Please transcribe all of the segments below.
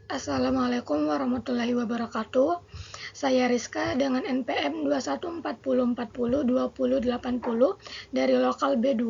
Assalamualaikum warahmatullahi wabarakatuh. Saya Rizka dengan NPM 2140402080 dari lokal B2.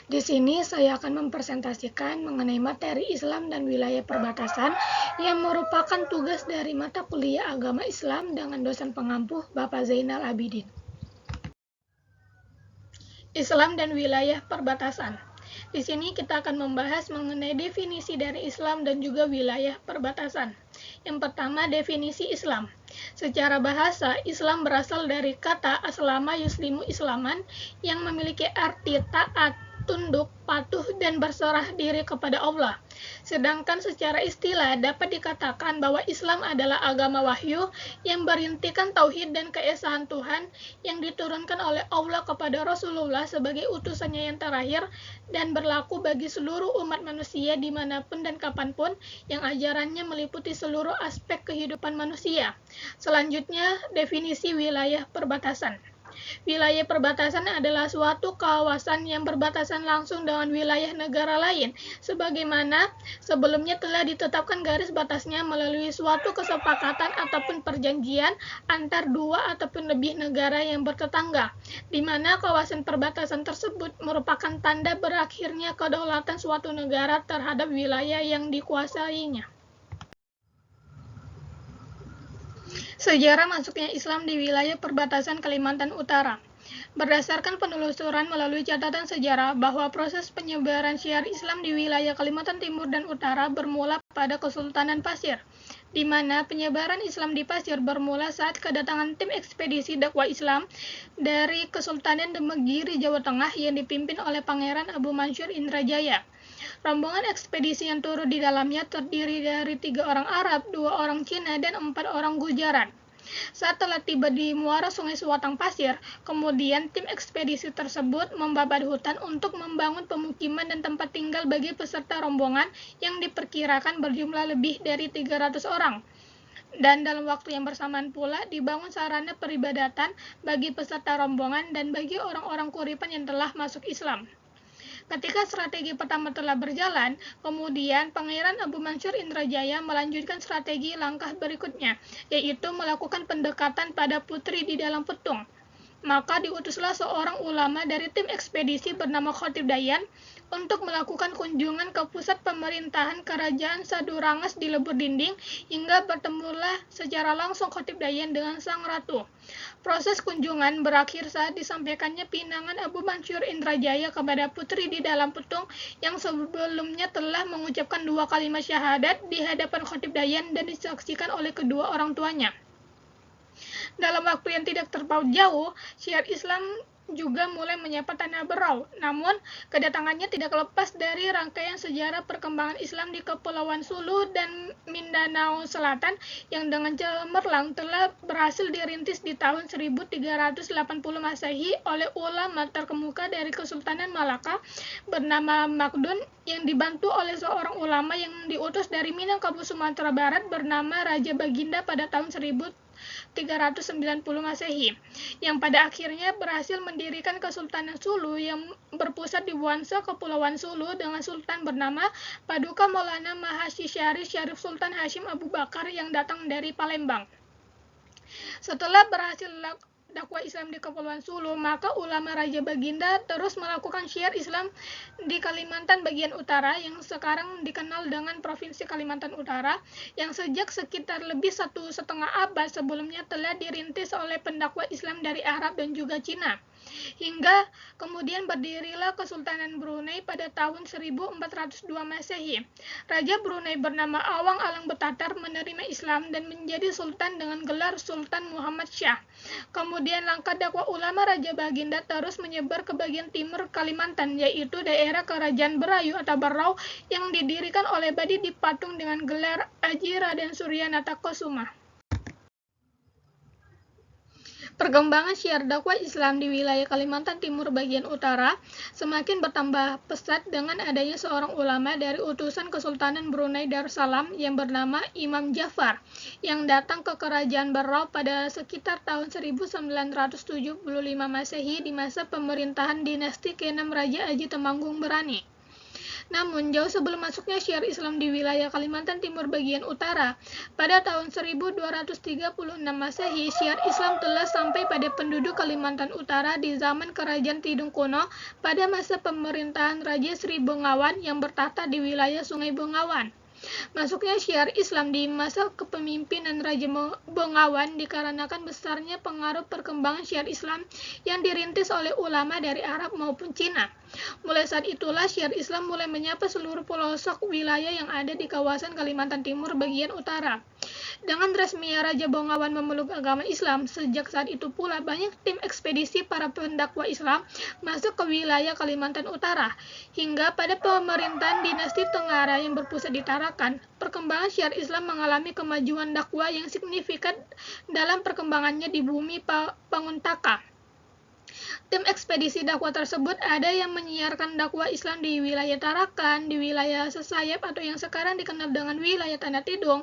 Di sini saya akan mempresentasikan mengenai materi Islam dan wilayah perbatasan yang merupakan tugas dari mata kuliah agama Islam dengan dosen pengampu Bapak Zainal Abidin. Islam dan wilayah perbatasan. Di sini kita akan membahas mengenai definisi dari Islam dan juga wilayah perbatasan. Yang pertama, definisi Islam. Secara bahasa, Islam berasal dari kata aslama yuslimu islaman yang memiliki arti taat, tunduk, patuh, dan berserah diri kepada Allah. Sedangkan secara istilah dapat dikatakan bahwa Islam adalah agama wahyu yang berintikan tauhid dan keesaan Tuhan yang diturunkan oleh Allah kepada Rasulullah sebagai utusannya yang terakhir dan berlaku bagi seluruh umat manusia dimanapun dan kapanpun yang ajarannya meliputi seluruh aspek kehidupan manusia. Selanjutnya, definisi wilayah perbatasan. Wilayah perbatasan adalah suatu kawasan yang berbatasan langsung dengan wilayah negara lain, sebagaimana sebelumnya telah ditetapkan garis batasnya melalui suatu kesepakatan ataupun perjanjian antar dua ataupun lebih negara yang bertetangga, di mana kawasan perbatasan tersebut merupakan tanda berakhirnya kedaulatan suatu negara terhadap wilayah yang dikuasainya. Sejarah masuknya Islam di wilayah perbatasan Kalimantan Utara. Berdasarkan penelusuran melalui catatan sejarah bahwa proses penyebaran syiar Islam di wilayah Kalimantan Timur dan Utara bermula pada Kesultanan Pasir, di mana penyebaran Islam di Pasir bermula saat kedatangan tim ekspedisi dakwah Islam dari Kesultanan Demegiri, Jawa Tengah yang dipimpin oleh Pangeran Abu Mansur Indrajaya. Rombongan ekspedisi yang turut di dalamnya terdiri dari 3 orang Arab, 2 orang Cina, dan 4 orang Gujarat. Saat telah tiba di muara Sungai Suwatang Pasir, kemudian tim ekspedisi tersebut membabat hutan untuk membangun pemukiman dan tempat tinggal bagi peserta rombongan yang diperkirakan berjumlah lebih dari 300 orang. Dan dalam waktu yang bersamaan pula dibangun sarana peribadatan bagi peserta rombongan dan bagi orang-orang Kuripan yang telah masuk Islam. Ketika strategi pertama telah berjalan, kemudian Pangeran Abu Mansur Indrajaya melanjutkan strategi langkah berikutnya, yaitu melakukan pendekatan pada putri di dalam petung. Maka diutuslah seorang ulama dari tim ekspedisi bernama Khatib Dayan untuk melakukan kunjungan ke pusat pemerintahan Kerajaan Sadurangas di Lebur Dinding hingga bertemulah secara langsung Khatib Dayan dengan sang ratu. Proses kunjungan berakhir saat disampaikannya pinangan Abu Mansur Indrajaya kepada putri di dalam petung yang sebelumnya telah mengucapkan 2 kalimat syahadat di hadapan Khatib Dayan dan disaksikan oleh kedua orang tuanya. Dalam waktu yang tidak terpaut jauh, syiar Islam juga mulai menyapa tanah Berau. Namun, kedatangannya tidak lepas dari rangkaian sejarah perkembangan Islam di Kepulauan Sulu dan Mindanao Selatan yang dengan cemerlang telah berhasil dirintis di tahun 1380 Masehi oleh ulama terkemuka dari Kesultanan Malaka bernama Makdun yang dibantu oleh seorang ulama yang diutus dari Minangkabau Sumatera Barat bernama Raja Baginda pada tahun 1390 Masehi, yang pada akhirnya berhasil mendirikan Kesultanan Sulu yang berpusat di Buansa, Kepulauan Sulu dengan sultan bernama Paduka Maulana Mahasisari Syarif Sultan Hashim Abu Bakar yang datang dari Palembang. Setelah berhasil dakwah Islam di Kepulauan Sulu, maka ulama Raja Baginda terus melakukan syiar Islam di Kalimantan bagian utara yang sekarang dikenal dengan Provinsi Kalimantan Utara, yang sejak sekitar lebih 1,5 abad sebelumnya telah dirintis oleh pendakwah Islam dari Arab dan juga Cina. Hingga kemudian berdirilah Kesultanan Brunei pada tahun 1402 Masehi. Raja Brunei bernama Awang Alang Betatar menerima Islam dan menjadi sultan dengan gelar Sultan Muhammad Syah. Kemudian langkah dakwah ulama Raja Baginda terus menyebar ke bagian timur Kalimantan, yaitu daerah Kerajaan Berayu atau Berau yang didirikan oleh Badi Dipatung dengan gelar Aji Raden Suryanata Kusuma. Perkembangan syiar dakwah Islam di wilayah Kalimantan Timur bagian utara semakin bertambah pesat dengan adanya seorang ulama dari utusan Kesultanan Brunei Darussalam yang bernama Imam Jafar yang datang ke Kerajaan Berau pada sekitar tahun 1975 Masehi di masa pemerintahan dinasti ke-6 Raja Aji Temanggung Berani. Namun, jauh sebelum masuknya syiar Islam di wilayah Kalimantan Timur bagian utara, pada tahun 1236 Masehi, syiar Islam telah sampai pada penduduk Kalimantan Utara di zaman Kerajaan Tidung kuno pada masa pemerintahan Raja Sri Bengawan yang bertahta di wilayah Sungai Bengawan. Masuknya syiar Islam di masa kepemimpinan Raja Bengawan dikarenakan besarnya pengaruh perkembangan syiar Islam yang dirintis oleh ulama dari Arab maupun Cina. Mulai saat itulah syiar Islam mulai menyapa seluruh pelosok wilayah yang ada di kawasan Kalimantan Timur bagian utara. Dengan resminya Raja Bengawan memeluk agama Islam, sejak saat itu pula banyak tim ekspedisi para pendakwa Islam masuk ke wilayah Kalimantan Utara. Hingga pada pemerintahan dinasti Tengara yang berpusat di Tarakan, perkembangan syiar Islam mengalami kemajuan dakwah yang signifikan dalam perkembangannya di bumi Panguntaka. Tim ekspedisi dakwah tersebut ada yang menyiarkan dakwah Islam di wilayah Tarakan, di wilayah Sesayap atau yang sekarang dikenal dengan wilayah Tanah Tidung,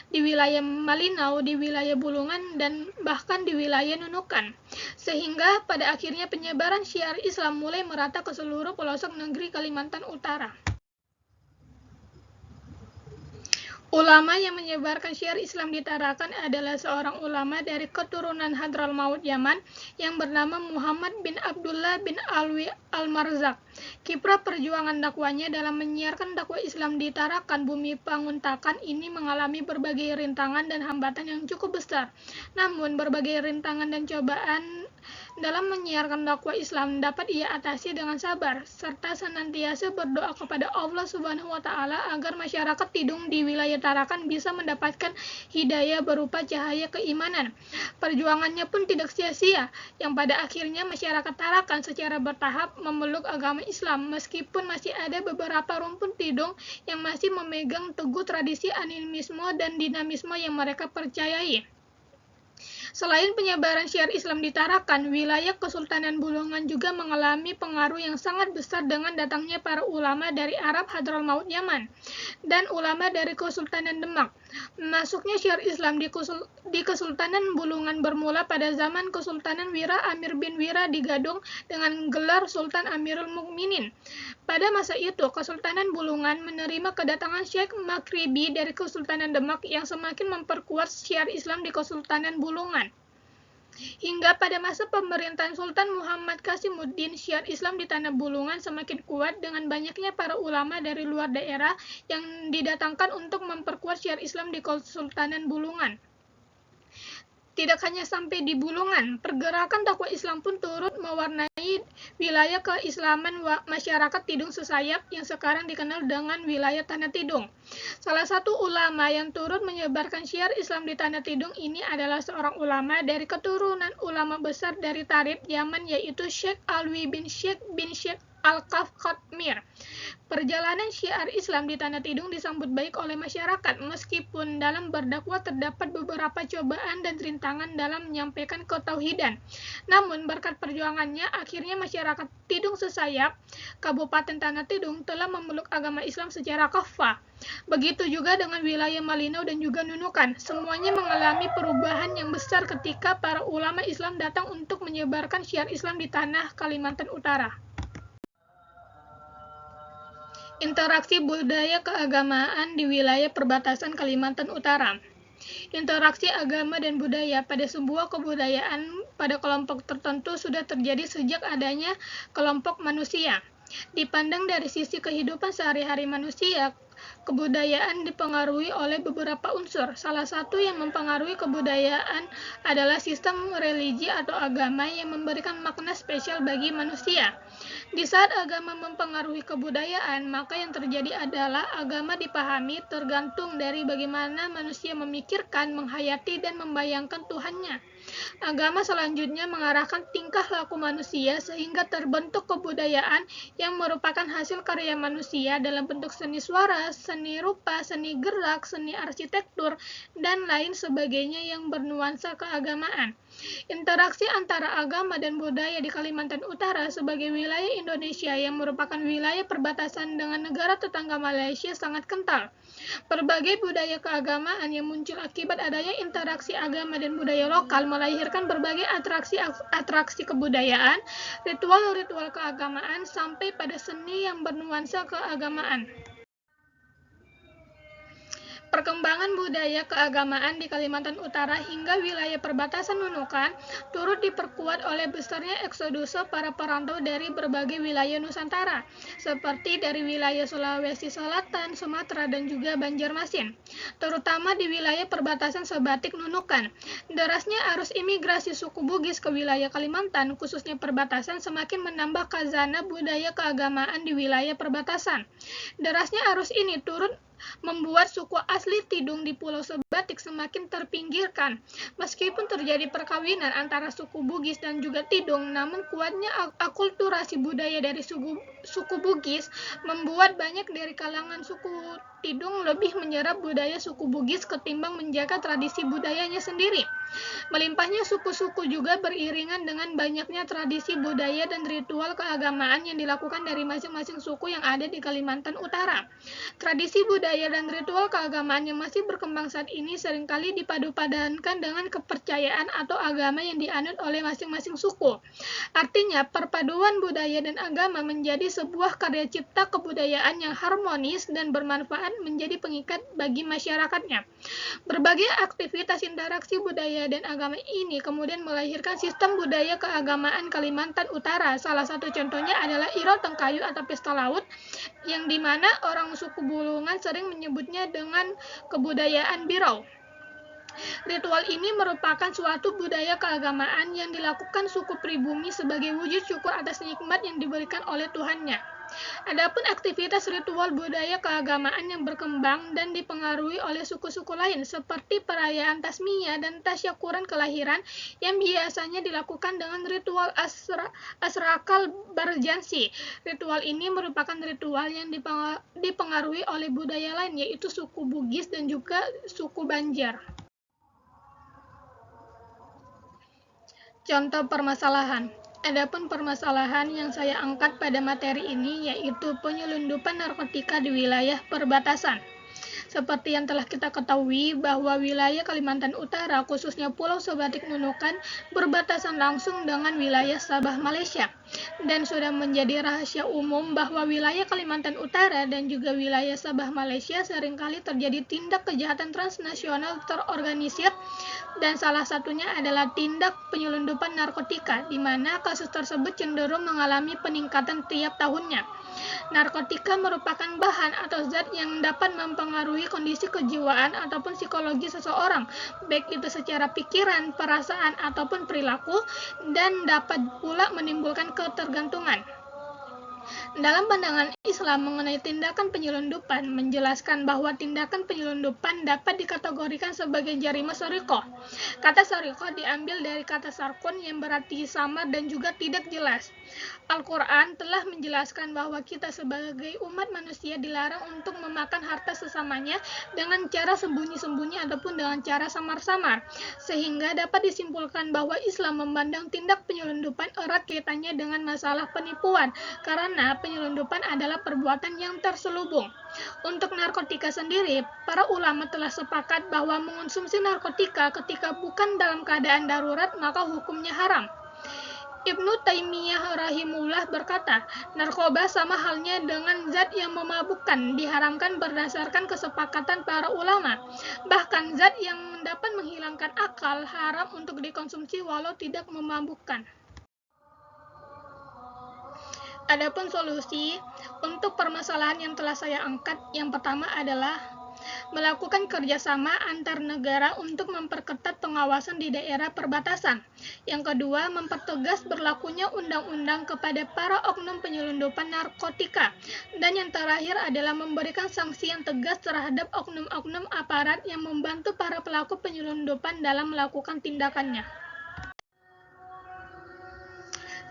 di wilayah Malinau, di wilayah Bulungan, dan bahkan di wilayah Nunukan. Sehingga pada akhirnya penyebaran syiar Islam mulai merata ke seluruh pelosok negeri Kalimantan Utara. Ulama yang menyebarkan syiar Islam di Tarakan adalah seorang ulama dari keturunan Hadramaut Yaman yang bernama Muhammad bin Abdullah bin Alwi Al-Marzak. Kiprah perjuangan dakwahnya dalam menyiarkan dakwah Islam di Tarakan, bumi Panguntakan ini mengalami berbagai rintangan dan hambatan yang cukup besar. Namun berbagai rintangan dan cobaan dalam menyiarkan dakwah Islam dapat ia atasi dengan sabar, serta senantiasa berdoa kepada Allah Subhanahu wa Ta'ala agar masyarakat Tidung di wilayah Tarakan bisa mendapatkan hidayah berupa cahaya keimanan. Perjuangannya pun tidak sia-sia, yang pada akhirnya masyarakat Tarakan secara bertahap memeluk agama Islam, meskipun masih ada beberapa rumpun Tidung yang masih memegang teguh tradisi animisme dan dinamisme yang mereka percayai. Selain penyebaran syiar Islam di Tarakan, wilayah Kesultanan Bulungan juga mengalami pengaruh yang sangat besar dengan datangnya para ulama dari Arab Hadramaut Yaman dan ulama dari Kesultanan Demak. Masuknya syiar Islam di Kesultanan Bulungan bermula pada zaman Kesultanan Wira Amir bin Wira di Gadung dengan gelar Sultan Amirul Mukminin. Pada masa itu, Kesultanan Bulungan menerima kedatangan Syekh Makribi dari Kesultanan Demak yang semakin memperkuat syiar Islam di Kesultanan Bulungan. Hingga pada masa pemerintahan Sultan Muhammad Kasimuddin, syiar Islam di Tanah Bulungan semakin kuat dengan banyaknya para ulama dari luar daerah yang didatangkan untuk memperkuat syiar Islam di Kesultanan Bulungan. Tidak hanya sampai di Bulungan, pergerakan dakwah Islam pun turut mewarnai wilayah keislaman masyarakat Tidung Sesayap yang sekarang dikenal dengan wilayah Tanah Tidung. Salah satu ulama yang turut menyebarkan syiar Islam di Tanah Tidung ini adalah seorang ulama dari keturunan ulama besar dari Tarib, Yaman, yaitu Syekh Alwi bin Syekh Al-Kaf Khatmir. Perjalanan syiar Islam di Tanah Tidung disambut baik oleh masyarakat, meskipun dalam berdakwah terdapat beberapa cobaan dan rintangan dalam menyampaikan ketauhidan. Namun berkat perjuangannya, akhirnya masyarakat Tidung Sesayap, Kabupaten Tanah Tidung telah memeluk agama Islam secara kafah. Begitu juga dengan wilayah Malinau dan juga Nunukan. Semuanya mengalami perubahan yang besar ketika para ulama Islam datang untuk menyebarkan syiar Islam di tanah Kalimantan Utara. Interaksi budaya keagamaan di wilayah perbatasan Kalimantan Utara. Interaksi agama dan budaya pada sebuah kebudayaan pada kelompok tertentu sudah terjadi sejak adanya kelompok manusia. Dipandang dari sisi kehidupan sehari-hari manusia, kebudayaan dipengaruhi oleh beberapa unsur. Salah satu yang mempengaruhi kebudayaan adalah sistem religi atau agama yang memberikan makna spesial bagi manusia. Di saat agama mempengaruhi kebudayaan, maka yang terjadi adalah agama dipahami tergantung dari bagaimana manusia memikirkan, menghayati, dan membayangkan Tuhannya. Agama selanjutnya mengarahkan tingkah laku manusia sehingga terbentuk kebudayaan yang merupakan hasil karya manusia dalam bentuk seni suara, seni rupa, seni gerak, seni arsitektur, dan lain sebagainya yang bernuansa keagamaan. Interaksi antara agama dan budaya di Kalimantan Utara sebagai wilayah Indonesia yang merupakan wilayah perbatasan dengan negara tetangga Malaysia sangat kental. Berbagai budaya keagamaan yang muncul akibat adanya interaksi agama dan budaya lokal melahirkan berbagai atraksi kebudayaan, ritual-ritual keagamaan, sampai pada seni yang bernuansa keagamaan. Perkembangan budaya keagamaan di Kalimantan Utara hingga wilayah perbatasan Nunukan turut diperkuat oleh besarnya eksodus para perantau dari berbagai wilayah Nusantara, seperti dari wilayah Sulawesi Selatan, Sumatera, dan juga Banjarmasin, terutama di wilayah perbatasan Sebatik Nunukan. Derasnya arus imigrasi suku Bugis ke wilayah Kalimantan, khususnya perbatasan, semakin menambah khazanah budaya keagamaan di wilayah perbatasan. Derasnya arus ini turut membuat suku asli Tidung di Pulau Sebatik semakin terpinggirkan. Meskipun terjadi perkawinan antara suku Bugis dan juga Tidung, namun kuatnya akulturasi budaya dari suku Bugis membuat banyak dari kalangan suku Tidung lebih menyerap budaya suku Bugis ketimbang menjaga tradisi budayanya sendiri. Melimpahnya suku-suku juga beriringan dengan banyaknya tradisi budaya dan ritual keagamaan yang dilakukan dari masing-masing suku yang ada di Kalimantan Utara. Tradisi budaya dan ritual keagamaan yang masih berkembang saat ini seringkali dipadu-padankan dengan kepercayaan atau agama yang dianut oleh masing-masing suku. Artinya, perpaduan budaya dan agama menjadi sebuah karya cipta kebudayaan yang harmonis dan bermanfaat menjadi pengikat bagi masyarakatnya. Berbagai aktivitas interaksi budaya dan agama ini kemudian melahirkan sistem budaya keagamaan Kalimantan Utara. Salah satu contohnya adalah Iro Tengkayu atau Pesta Laut, yang dimana orang suku Bulungan sering menyebutnya dengan kebudayaan Birau. Ritual ini merupakan suatu budaya keagamaan yang dilakukan suku pribumi sebagai wujud syukur atas nikmat yang diberikan oleh Tuhannya. Adapun aktivitas ritual budaya keagamaan yang berkembang dan dipengaruhi oleh suku-suku lain seperti perayaan Tasmiyah dan tasyakuran kelahiran yang biasanya dilakukan dengan ritual Asrakal Barjansi. Ritual ini merupakan ritual yang dipengaruhi oleh budaya lain, yaitu suku Bugis dan juga suku Banjar. Contoh permasalahan. Adapun permasalahan yang saya angkat pada materi ini yaitu penyelundupan narkotika di wilayah perbatasan. Seperti yang telah kita ketahui bahwa wilayah Kalimantan Utara, khususnya Pulau Sebatik Nunukan, berbatasan langsung dengan wilayah Sabah Malaysia. Dan sudah menjadi rahasia umum bahwa wilayah Kalimantan Utara dan juga wilayah Sabah Malaysia seringkali terjadi tindak kejahatan transnasional terorganisir, dan salah satunya adalah tindak penyelundupan narkotika, di mana kasus tersebut cenderung mengalami peningkatan tiap tahunnya. Narkotika merupakan bahan atau zat yang dapat mempengaruhi kondisi kejiwaan ataupun psikologi seseorang, baik itu secara pikiran, perasaan, ataupun perilaku, dan dapat pula menimbulkan ketergantungan. Dalam pandangan Islam mengenai tindakan penyelundupan, menjelaskan bahwa tindakan penyelundupan dapat dikategorikan sebagai jarima sorikoh. Kata sorikoh diambil dari kata sarkun yang berarti samar dan juga tidak jelas. Al-Quran telah menjelaskan bahwa kita sebagai umat manusia dilarang untuk memakan harta sesamanya dengan cara sembunyi-sembunyi ataupun dengan cara samar-samar, sehingga dapat disimpulkan bahwa Islam memandang tindak penyelundupan erat kaitannya dengan masalah penipuan, karena penyelundupan adalah perbuatan yang terselubung. Untuk narkotika sendiri, para ulama telah sepakat bahwa mengonsumsi narkotika ketika bukan dalam keadaan darurat maka hukumnya haram. Ibnu Taimiyah rahimullah berkata, narkoba sama halnya dengan zat yang memabukkan, diharamkan berdasarkan kesepakatan para ulama. Bahkan zat yang dapat menghilangkan akal haram untuk dikonsumsi walau tidak memabukkan. Adapun solusi untuk permasalahan yang telah saya angkat, yang pertama adalah melakukan kerjasama antar negara untuk memperketat pengawasan di daerah perbatasan. Yang kedua, mempertegas berlakunya undang-undang kepada para oknum penyelundupan narkotika. Dan yang terakhir adalah memberikan sanksi yang tegas terhadap oknum-oknum aparat yang membantu para pelaku penyelundupan dalam melakukan tindakannya.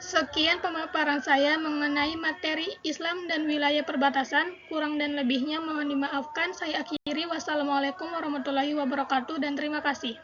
Sekian pemaparan saya mengenai materi Islam dan wilayah perbatasan. Kurang dan lebihnya mohon dimaafkan. Saya akhiri. Wassalamualaikum warahmatullahi wabarakatuh dan terima kasih.